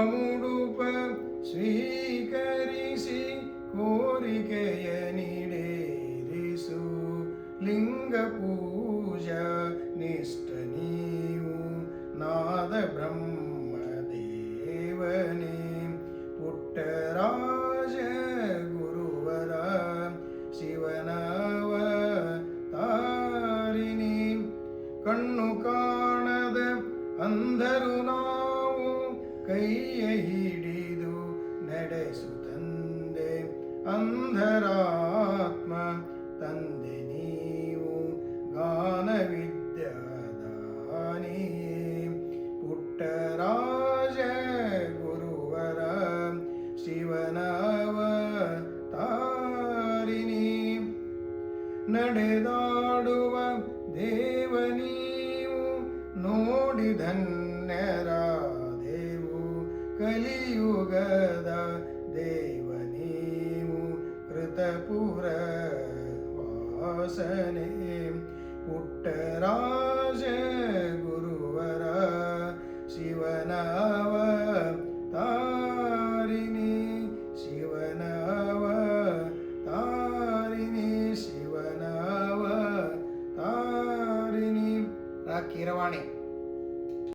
ಮುಡುಪ ಸ್ವೀಕರಿಸಿ ಕೋರಿಕೆಯ ನೀಡೇರಿಸು ಲಿಂಗ ಪೂಜಾ ನಿಷ್ಠ ನೀವು ನಾದ ಬ್ರಹ್ಮದೇವನೇ ಪುಟ್ಟರಾಜ ಗುರುವರ ಶಿವನವ ತಾರಿಣಿ ಕಣ್ಣು ಕಾಣದ ಅಂಧರು ನಾವು ಕೈಯ ಹಿಡಿದು ನಡೆಸುತ್ತಂದೆ ಅಂಧರಾತ್ಮ ತಂದೆ ನೀವು ಗಾನವಿದ್ಯಾದಾನಿ ಪುಟ್ಟರಾಜ ಗುರುವರ ಶಿವನವ ತಾರಿಣಿ ನಡೆದಾಡುವ ದೇವ ನೀವು ನೋಡಿ ಧನ್ಯರಾದೆವು ಕಲಿಯುಗದ ದೇವ ನೀವು ಕೃತಪುರ ವಾಸನೆ ಪುಟ್ಟರಾಜ ಗುರುವರ ಶಿವನವ ತಾರಿಣಿ ಶಿವನವ ತಾರಿಣಿ ಶಿವನವ ತಾರಿಣಿ ರಾ ಕೀರವಾಣಿ.